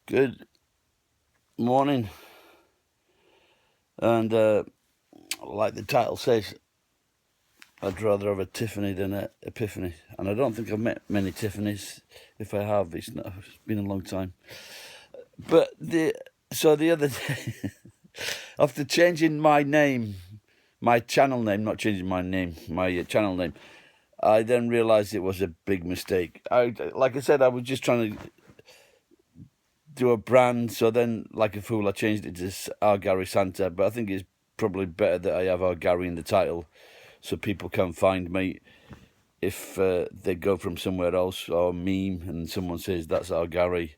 Good morning, and like the title says, I'd rather have a Tiffany than a Epiphany, and I don't think I've met many Tiffany's. If I have, it's been a long time. But the other day, after changing my name, my channel name, not changing my name, my channel name, I then realised it was a big mistake. Like I said, I was just trying to do a brand, so then, like a fool, I changed it to Arrghgarry Santa. But I think it's probably better that I have Arrghgarry in the title, so people can find me if they go from somewhere else or meme and someone says that's Arrghgarry.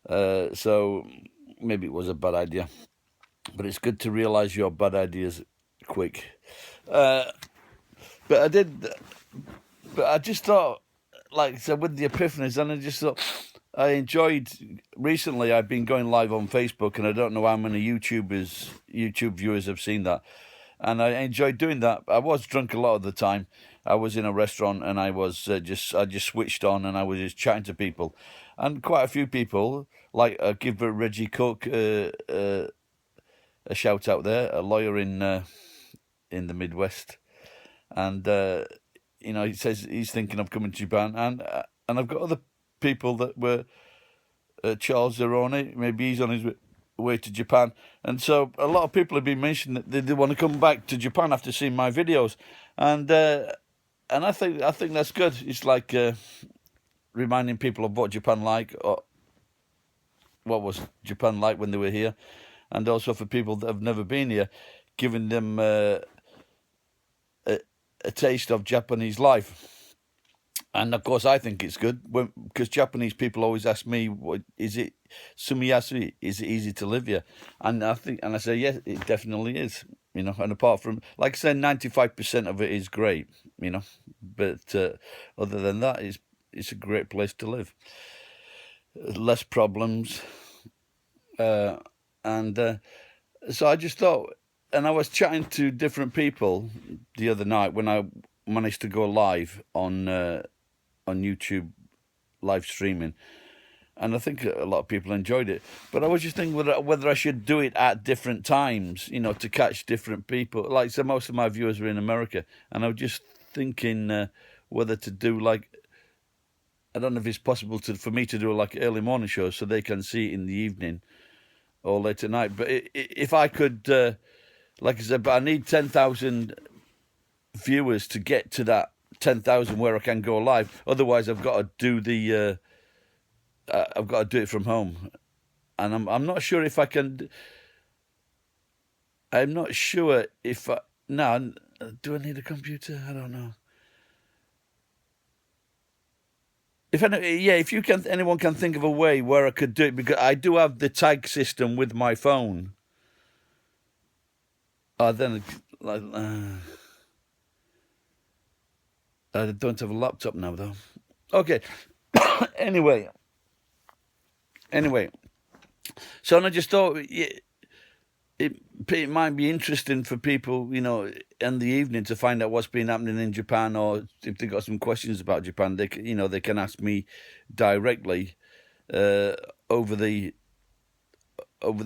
So maybe it was a bad idea, but it's good to realise your bad ideas quick. But I did. But I just thought, like I said, with the epiphanies, and I just thought I enjoyed. Recently, I've been going live on Facebook, and I don't know how many YouTube viewers have seen that, and I enjoyed doing that. I was drunk a lot of the time. I was in a restaurant, and I was I just switched on, and I was just chatting to people, and quite a few people. Like give Reggie Cook a shout out there, a lawyer in the Midwest, and he says he's thinking of coming to Japan, and I've got other people that were Charles Zeroni, maybe he's on his way to Japan, and so a lot of people have been mentioning that they want to come back to Japan after seeing my videos, and I think that's good. It's like reminding people of what Japan like, or what was Japan like when they were here, and also for people that have never been here, giving them a taste of Japanese life. And of course, I think it's good because Japanese people always ask me, "Is it sumiyasu? Is it easy to live here?" And I say, yes, it definitely is. And apart from, like I said, 95% of it is great. But other than that, it's a great place to live. Less problems, and so I just thought, and I was chatting to different people the other night when I managed to go live on YouTube, live streaming, and I think a lot of people enjoyed it. But I was just thinking whether I should do it at different times, to catch different people. Like, so most of my viewers are in America, and I was just thinking whether to do, like, I don't know if it's possible for me to do like early morning shows so they can see it in the evening or late at night. But if I could, like I said, but I need 10,000 viewers to get to that 10,000 where I can go live. Otherwise, I've got to do I've got to do it from home, and I'm not sure if I can. I'm not sure if no. Do I need a computer? I don't know. If anyone can think of a way where I could do it, because I do have the tag system with my phone. Then like. I don't have a laptop now, though. Okay. Anyway. So I just thought it might be interesting for people, in the evening to find out what's been happening in Japan, or if they've got some questions about Japan, they can ask me directly over the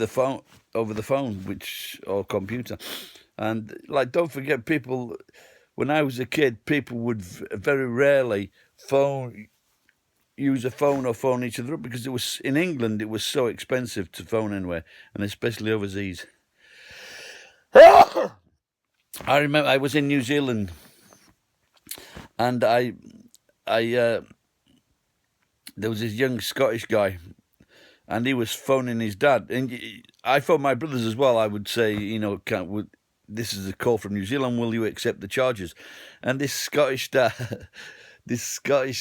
phone, or computer. And like, don't forget, people. When I was a kid, people would very rarely use a phone or phone each other up, because it was in England. It was so expensive to phone anywhere, and especially overseas. I remember I was in New Zealand, and I there was this young Scottish guy, and he was phoning his dad, and I phoned my brothers as well. I would say, this is a call from New Zealand. Will you accept the charges? And this Scottish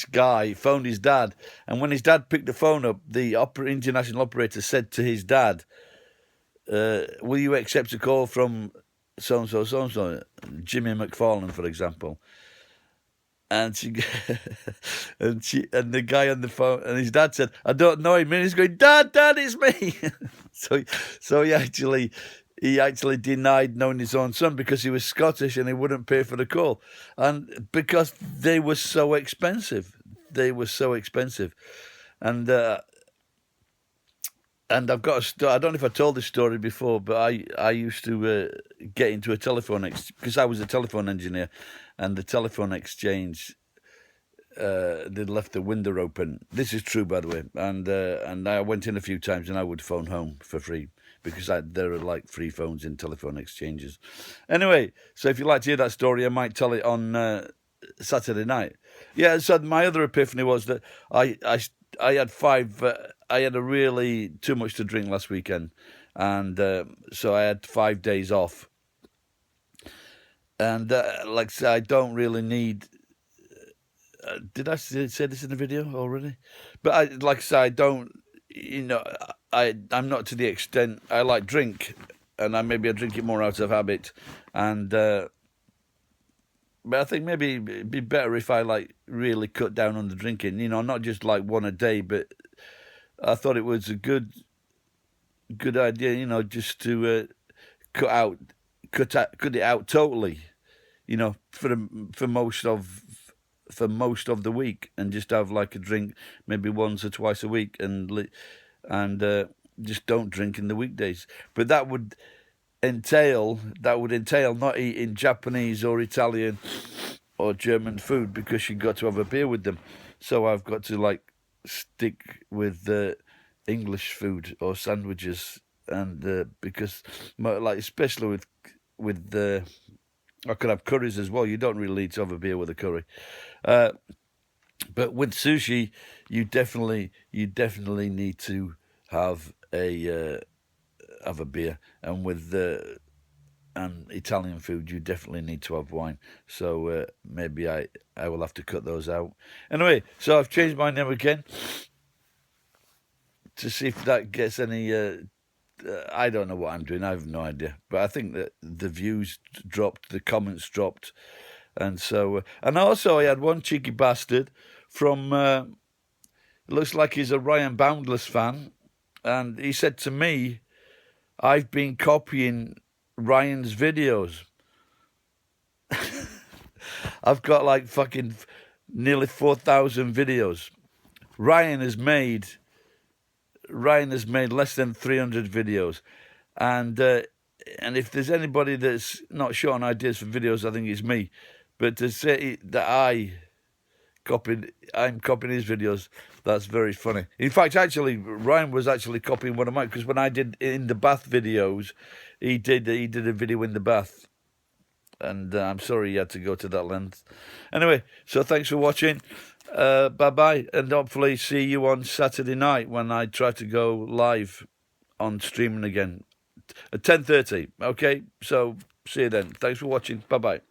guy phoned his dad, and when his dad picked the phone up, the international operator said to his dad, "Will you accept a call from so and so, Jimmy McFarlane, for example?" And and the guy on the phone, and his dad said, "I don't know him." And he's going, "Dad, it's me." so he actually denied knowing his own son because he was Scottish and he wouldn't pay for the call, and because they were so expensive, and And I've got a story. I don't know if I told this story before, but I used to get into a telephone because I was a telephone engineer, and the telephone exchange they left the window open. This is true, by the way. And I went in a few times, and I would phone home for free because there are like free phones in telephone exchanges. Anyway, so if you'd like to hear that story, I might tell it on Saturday night. Yeah. So my other epiphany was that I had I had a really too much to drink last weekend, and so I had 5 days off. And like I say, I don't really need. Did I say this in the video already? But like I say, I don't. You know, I'm not to the extent I like drink, and I drink it more out of habit, and. But I think maybe it'd be better if I like really cut down on the drinking. You know, not just like one a day, but I thought it was a good idea. You know, just to cut it out totally. You know, for most of the week, and just have like a drink maybe once or twice a week, and just don't drink in the weekdays. But that would entail not eating Japanese or Italian or German food, because you've got to have a beer with them. So I've got to like stick with English food or sandwiches, and because like especially with I could have curries as well. You don't really need to have a beer with a curry. But with sushi, you definitely need to have a beer, and with Italian food, you definitely need to have wine. So maybe I will have to cut those out. Anyway, so I've changed my name again to see if that gets any. I don't know what I'm doing. I have no idea. But I think that the views dropped, the comments dropped, and so and also I had one cheeky bastard from. It looks like he's a Ryan Boundless fan, and he said to me, I've been copying Ryan's videos. I've got like fucking nearly 4,000 videos. Ryan has made less than 300 videos. And if there's anybody that's not short on ideas for videos, I think it's me. But to say that I'm copying his videos, that's very funny. In fact, actually, Ryan was actually copying one of mine, because when I did in the bath videos, he did a video in the bath, and I'm sorry he had to go to that length. Anyway, so thanks for watching. Bye bye, and hopefully see you on Saturday night when I try to go live on streaming again at 10:30. Okay, so see you then. Thanks for watching. Bye bye.